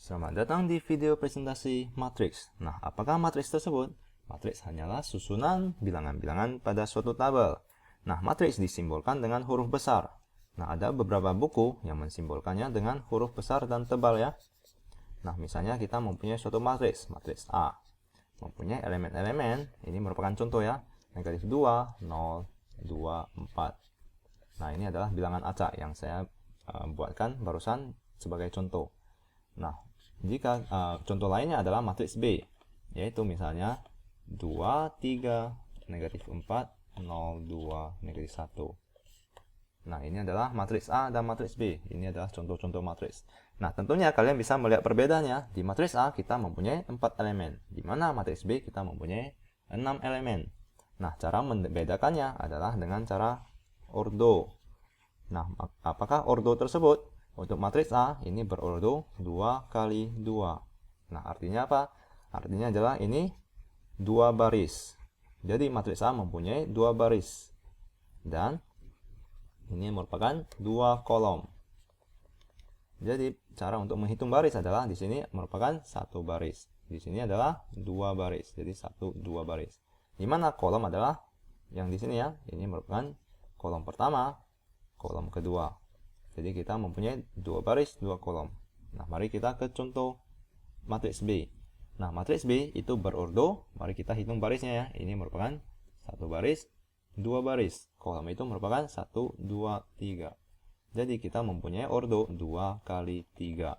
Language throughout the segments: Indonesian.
Selamat datang di video presentasi matriks. Nah, apakah matriks tersebut? Matriks hanyalah susunan bilangan-bilangan pada suatu tabel. Nah, matriks disimbolkan dengan huruf besar. Nah, ada beberapa buku yang mensimbolkannya dengan huruf besar dan tebal ya. Nah, misalnya kita mempunyai suatu matriks, matriks A. Mempunyai elemen-elemen, ini merupakan contoh ya. Negatif 2, 0, 2, 4. Nah, ini adalah bilangan acak yang saya buatkan barusan sebagai contoh. Nah, jika contoh lainnya adalah matriks B, yaitu misalnya 2, 3, negatif 4, 0, 2, negatif 1. Nah, ini adalah matriks A dan matriks B. Ini adalah contoh-contoh matriks. Nah, tentunya kalian bisa melihat perbedaannya. Di matriks A kita mempunyai 4 elemen, di mana matriks B kita mempunyai 6 elemen. Nah, cara membedakannya adalah dengan cara ordo. Nah, apakah ordo tersebut? Untuk matriks A, ini berordo 2 kali 2. Nah, artinya apa? Artinya adalah ini 2 baris. Jadi, matriks A mempunyai 2 baris. Dan ini merupakan 2 kolom. Jadi, cara untuk menghitung baris adalah di sini merupakan 1 baris. Di sini adalah 2 baris. Jadi, 1, 2 baris. Di mana kolom adalah yang di sini ya. Ini merupakan kolom pertama, kolom kedua. Jadi kita mempunyai 2 baris, 2 kolom. Nah, mari kita ke contoh matriks B. Nah, matriks B itu berordo. Mari kita hitung barisnya ya. Ini merupakan 1 baris, 2 baris. Kolom itu merupakan 1, 2, 3. Jadi kita mempunyai ordo 2 kali 3.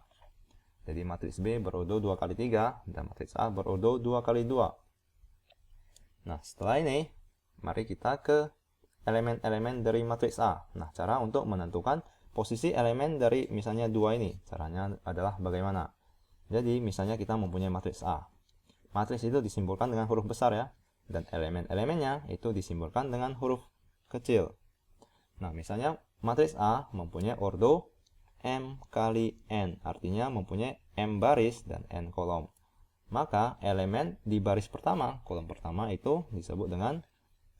Jadi matriks B berordo 2 kali 3 dan matriks A berordo 2 kali 2. Nah, setelah ini mari kita ke elemen-elemen dari matriks A. Nah, cara untuk menentukan posisi elemen dari misalnya 2 ini. Caranya adalah bagaimana? Jadi, misalnya kita mempunyai matriks A. Matriks itu disimbolkan dengan huruf besar ya. Dan elemen-elemennya itu disimbolkan dengan huruf kecil. Nah, misalnya matriks A mempunyai ordo M kali N. Artinya mempunyai M baris dan N kolom. Maka elemen di baris pertama, kolom pertama itu disebut dengan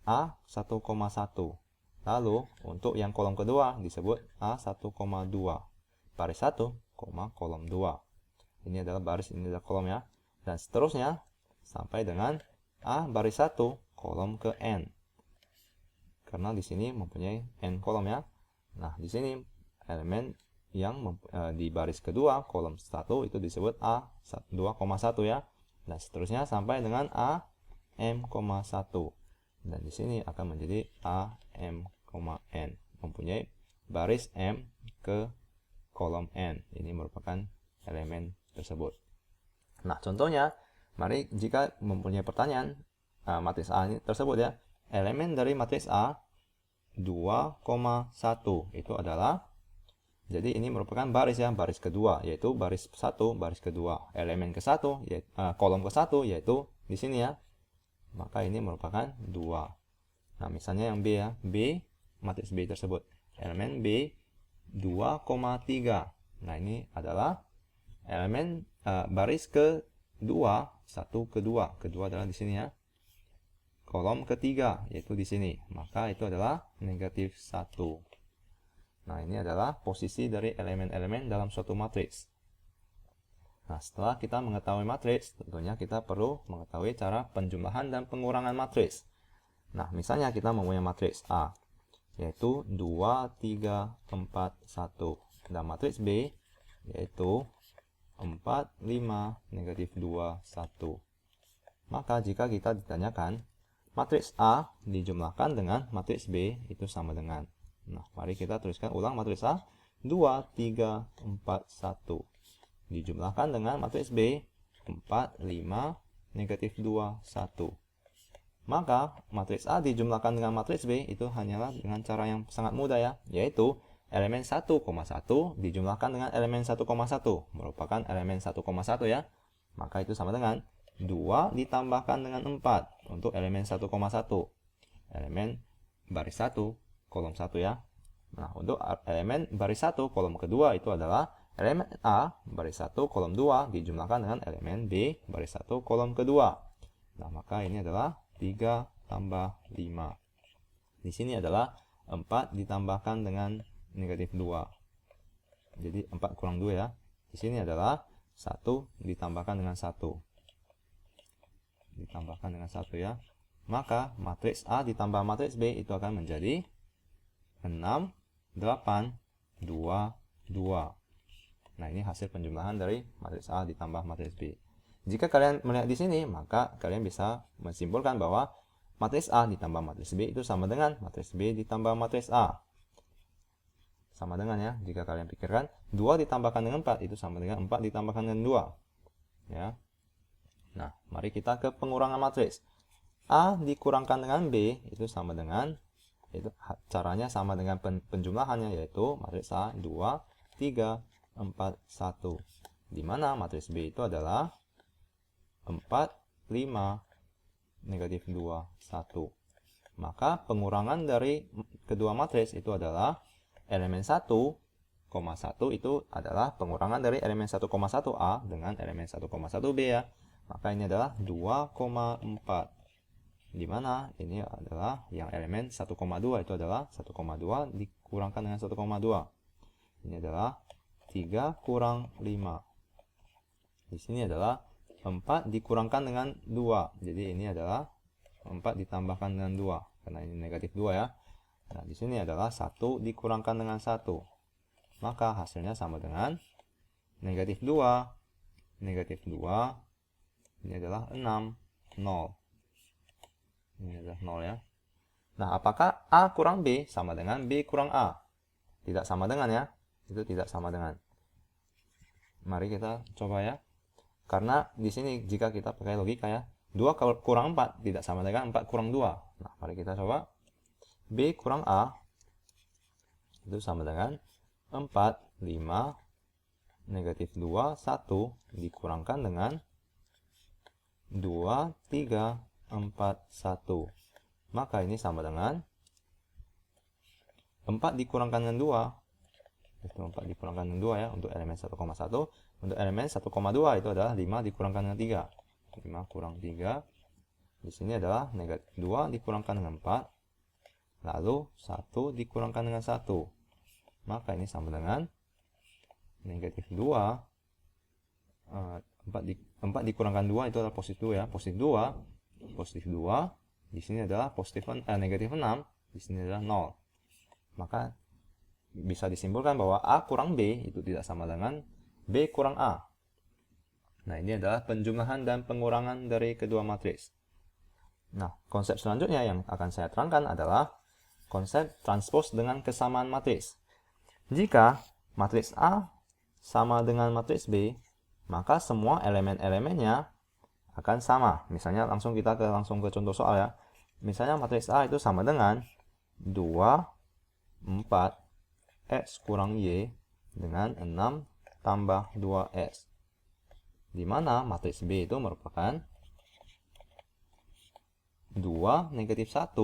A1,1. Lalu, untuk yang kolom kedua disebut A1,2. Baris 1, kolom 2. Ini adalah baris, ini adalah kolom ya. Dan seterusnya, sampai dengan A baris 1, kolom ke N. Karena di sini mempunyai N kolom ya. Nah, di sini elemen yang di baris kedua, kolom 1 itu disebut A2,1 ya. Dan seterusnya sampai dengan AM,1. Dan di sini akan menjadi AM, N. Mempunyai baris M ke kolom N. Ini merupakan elemen tersebut. Nah, contohnya, mari jika mempunyai pertanyaan matriks A ini tersebut ya. Elemen dari matriks A 2,1 itu adalah, jadi ini merupakan baris ya, baris kedua, yaitu baris 1, baris kedua. Elemen ke-1, kolom ke-1 yaitu di sini ya. Maka ini merupakan 2. Nah, misalnya yang B ya, B, matriks B tersebut. Elemen B 2,3. Nah, ini adalah elemen baris kedua, 1 kedua. Kedua adalah di sini ya. Kolom ketiga, yaitu di sini. Maka itu adalah negatif 1. Nah, ini adalah posisi dari elemen-elemen dalam suatu matriks. Nah, setelah kita mengetahui matriks, tentunya kita perlu mengetahui cara penjumlahan dan pengurangan matriks. Nah, misalnya kita mempunyai matriks A, yaitu 2, 3, 4, 1. Dan matriks B, yaitu 4, 5, negatif 2, 1. Maka jika kita ditanyakan, matriks A dijumlahkan dengan matriks B itu sama dengan. Nah, mari kita tuliskan ulang matriks A, 2, 3, 4, 1. Dijumlahkan dengan matriks B, 4, 5, negatif 2, 1. Maka matriks A dijumlahkan dengan matriks B itu hanyalah dengan cara yang sangat mudah ya, yaitu elemen 1,1 dijumlahkan dengan elemen 1,1 merupakan elemen 1,1 ya. Maka itu sama dengan 2 ditambahkan dengan 4 untuk elemen 1,1. Elemen baris 1 kolom 1 ya. Nah, untuk elemen baris 1 kolom kedua itu adalah elemen A baris 1 kolom 2 dijumlahkan dengan elemen B baris 1 kolom kedua. Nah, maka ini adalah 3 tambah 5. Di sini adalah 4 ditambahkan dengan negatif 2. Jadi 4 kurang 2 ya. Di sini adalah 1 ditambahkan dengan 1. Ditambahkan dengan 1 ya. Maka matriks A ditambah matriks B itu akan menjadi 6, 8, 2, 2. Nah, ini hasil penjumlahan dari matriks A ditambah matriks B. Jika kalian melihat di sini, maka kalian bisa menyimpulkan bahwa matriks A ditambah matriks B itu sama dengan matriks B ditambah matriks A. Sama dengan ya, jika kalian pikirkan 2 ditambahkan dengan 4 itu sama dengan 4 ditambahkan dengan 2. Ya. Nah, mari kita ke pengurangan matriks. A dikurangkan dengan B itu sama dengan, itu caranya sama dengan penjumlahannya, yaitu matriks A 2, 3, 4, 1. Di mana matriks B itu adalah 4, 5, negatif 2, 1. Maka pengurangan dari kedua matriks itu adalah elemen 1, 1 itu adalah pengurangan dari elemen 1,1 A dengan elemen 1,1 B ya. Maka ini adalah 2,4. Di mana ini adalah yang elemen 1,2 itu adalah 1,2 dikurangkan dengan 1,2. Ini adalah 3 kurang 5. Di sini adalah 4 dikurangkan dengan 2. Jadi ini adalah 4 ditambahkan dengan 2 karena ini negatif 2 ya. Nah, di sini adalah 1 dikurangkan dengan 1. Maka hasilnya sama dengan negatif 2, negatif 2. Ini adalah 6, 0. Ini adalah 0 ya. Nah, apakah A kurang B sama dengan B kurang A? Tidak sama dengan ya. Itu tidak sama dengan. Mari kita coba ya. Karena di sini jika kita pakai logika ya, 2 kurang 4 tidak sama dengan 4 kurang 2. Nah, mari kita coba. B kurang A itu sama dengan 4, 5, negatif 2, 1 dikurangkan dengan 2, 3, 4, 1. Maka ini sama dengan 4 dikurangkan dengan 2. Itu 4 dikurangkan dengan 2 ya untuk elemen 1,1. Untuk elemen 1,2 itu adalah 5 dikurangkan dengan 3. 5 kurang 3. Di sini adalah negatif 2 dikurangkan dengan 4. Lalu 1 dikurangkan dengan 1. Maka ini sama dengan negatif 2. 4 dikurangkan 2 itu adalah positif 2 ya. Positif 2. Positif 2. Di sini adalah negatif 6. Di sini adalah 0. Maka bisa disimpulkan bahwa A kurang B itu tidak sama dengan B kurang A. Nah, ini adalah penjumlahan dan pengurangan dari kedua matriks. Nah, konsep selanjutnya yang akan saya terangkan adalah konsep transpose dengan kesamaan matriks. Jika matriks A sama dengan matriks B, maka semua elemen-elemennya akan sama. Misalnya langsung kita langsung ke contoh soal ya. Misalnya matriks A itu sama dengan 2, 4, X kurang Y dengan 6 tambah 2X. Di mana matriks B itu merupakan 2 negatif 1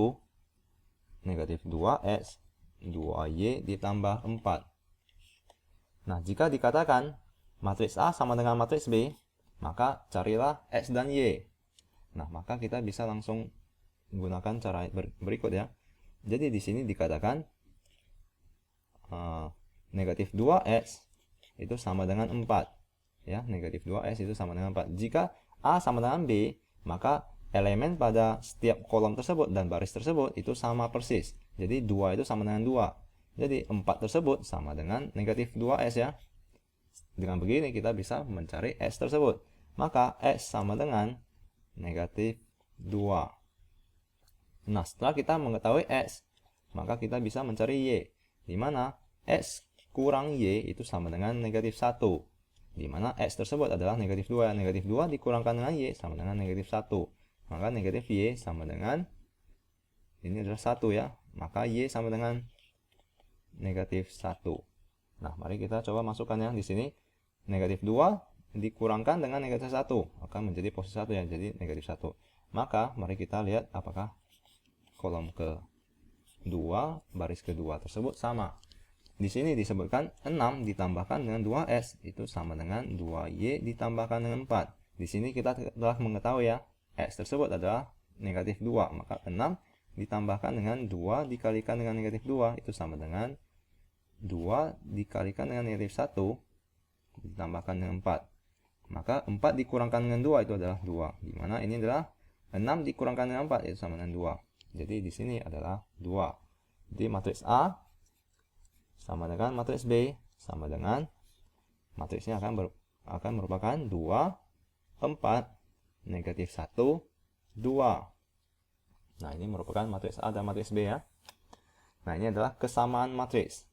negatif 2X, 2Y ditambah 4. Nah, jika dikatakan matriks A sama dengan matriks B, maka carilah X dan Y. Nah, maka kita bisa langsung menggunakan cara berikut ya. Jadi di sini dikatakan negatif 2X itu sama dengan 4. Ya, negatif 2X itu sama dengan 4. Jika A sama dengan B, maka elemen pada setiap kolom tersebut dan baris tersebut itu sama persis. Jadi 2 itu sama dengan 2. Jadi 4 tersebut sama dengan negatif 2S ya. Dengan begini kita bisa mencari S tersebut. Maka S sama dengan negatif 2. Nah, setelah kita mengetahui X, maka kita bisa mencari Y. Di mana X kurang Y itu sama dengan negatif 1. Di mana X tersebut adalah negatif 2. Negatif 2 dikurangkan dengan Y sama dengan negatif 1. Maka negatif Y sama dengan, ini adalah 1 ya. Maka Y sama dengan negatif 1. Nah, mari kita coba masukkan ya di sini. Negatif 2 dikurangkan dengan negatif 1. Akan menjadi posisi 1 ya. Jadi negatif 1. Maka mari kita lihat apakah kolom ke-2, baris ke-2 tersebut sama. Di sini disebutkan 6 ditambahkan dengan 2S itu sama dengan 2Y ditambahkan dengan 4. Di sini kita telah mengetahui ya. X tersebut adalah negatif 2. Maka 6 ditambahkan dengan 2 dikalikan dengan negatif 2. Itu sama dengan 2 dikalikan dengan negatif 1 ditambahkan dengan 4. Maka 4 dikurangkan dengan 2 itu adalah 2. Di mana ini adalah 6 dikurangkan dengan 4 itu sama dengan 2. Jadi di sini adalah 2. Jadi matriks A sama dengan matriks B sama dengan matriksnya akan merupakan 2, 4, negatif 1, 2. Nah, ini merupakan matriks A dan matriks B ya. Nah, ini adalah kesamaan matriks.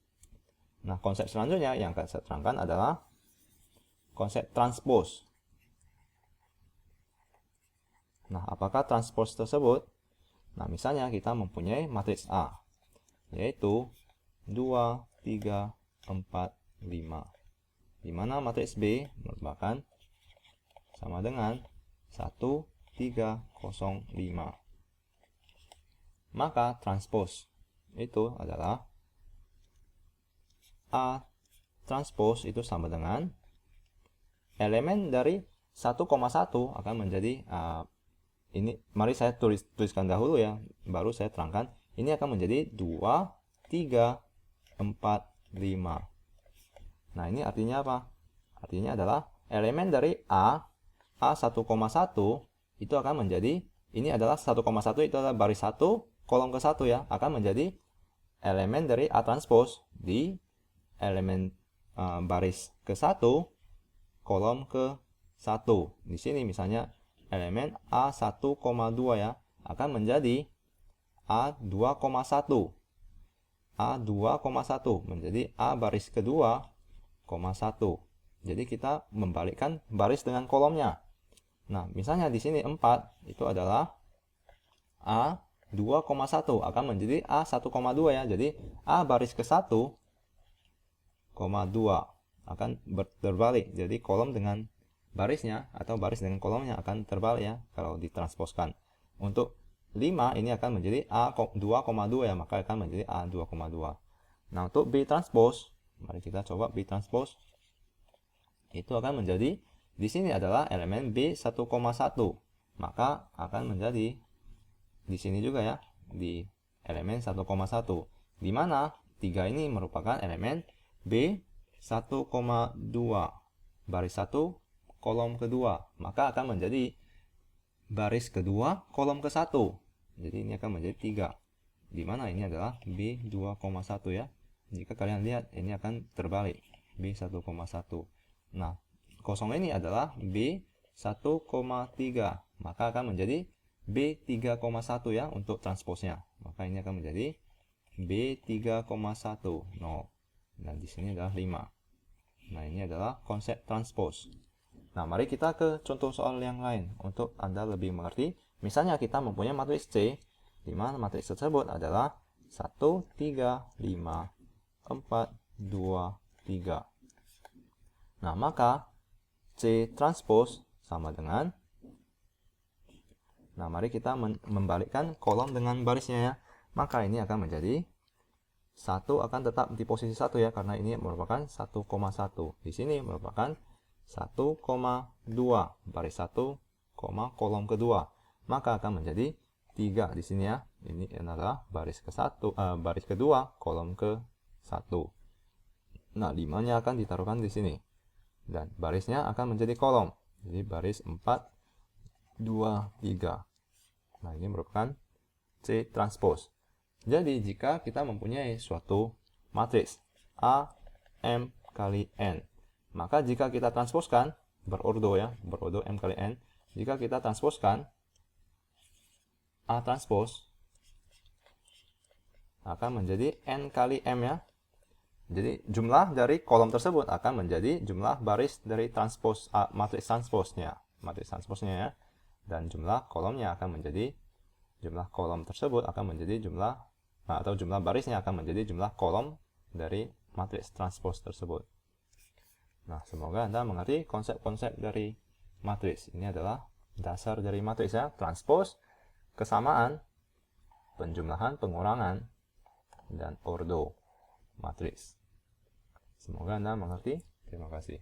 Nah, konsep selanjutnya yang akan saya terangkan adalah konsep transpose. Nah, apakah transpose tersebut? Nah, misalnya kita mempunyai matriks A, yaitu 2, 3, 4, 5. Di mana matriks B merupakan sama dengan 1, 3, 0, 5. Maka transpose itu adalah A transpose itu sama dengan elemen dari 1,1 akan menjadi ini mari saya tuliskan dahulu ya, baru saya terangkan. Ini akan menjadi 2, 3, 4, 5. Nah, ini artinya apa? Artinya adalah elemen dari A1,1 itu akan menjadi, ini adalah 1,1 itu adalah baris 1 kolom ke 1 ya, akan menjadi elemen dari A transpose di elemen baris ke 1 kolom ke 1. Di sini misalnya elemen A1,2 ya, akan menjadi A2,1. A2,1 menjadi A baris kedua, 1. Jadi kita membalikkan baris dengan kolomnya. Nah, misalnya di sini 4 itu adalah A2,1 akan menjadi A1,2 ya. Jadi A baris ke 1, 2 akan terbalik. Jadi kolom dengan barisnya atau baris dengan kolomnya akan terbalik ya kalau ditransposkan. Untuk 5 ini akan menjadi A2,2 ya, maka akan menjadi A2,2. Nah, untuk B transpose, mari kita coba B transpose. Itu akan menjadi, di sini adalah elemen B1,1. Maka akan menjadi di sini juga ya, di elemen 1,1. Di mana 3 ini merupakan elemen B1,2 baris 1 kolom kedua. Maka akan menjadi baris kedua kolom ke 1. Jadi ini akan menjadi 3. Di mana ini adalah B2,1 ya. Jika kalian lihat ini akan terbalik B1,1. Nah, kosong ini adalah B1,3. Maka akan menjadi B3,1 ya untuk transposnya. Maka ini akan menjadi B3,1 0. Dan di sini adalah 5. Nah, ini adalah konsep transpose. Nah, mari kita ke contoh soal yang lain untuk Anda lebih mengerti. Misalnya kita mempunyai matriks C, di mana matriks tersebut adalah 1, 3, 5, 4, 2, 3. Nah, maka C transpose sama dengan, nah mari kita membalikkan kolom dengan barisnya ya. Maka ini akan menjadi 1 akan tetap di posisi 1 ya, karena ini merupakan 1,1. Di sini merupakan 1,2 baris 1, kolom kedua. Maka akan menjadi 3 di sini ya. Ini adalah baris baris kedua kolom ke 1. Nah, 5-nya akan ditaruhkan di sini. Dan barisnya akan menjadi kolom. Jadi baris 4, 2, 3. Nah, ini merupakan C transpose. Jadi jika kita mempunyai suatu matriks A, M kali N, maka jika kita transposkan berordo ya, berordo M kali N, jika kita transposkan A transpose akan menjadi N kali M ya. Jadi jumlah dari kolom tersebut akan menjadi jumlah baris dari transpose matriks transposnya ya. Dan jumlah kolomnya akan menjadi, jumlah kolom tersebut akan menjadi jumlah, atau jumlah barisnya akan menjadi jumlah kolom dari matriks transpose tersebut. Nah, semoga Anda mengerti konsep-konsep dari matriks. Ini adalah dasar dari matriks ya, transpose, kesamaan, penjumlahan, pengurangan, dan ordo matriks. Semoga Anda mengerti. Terima kasih.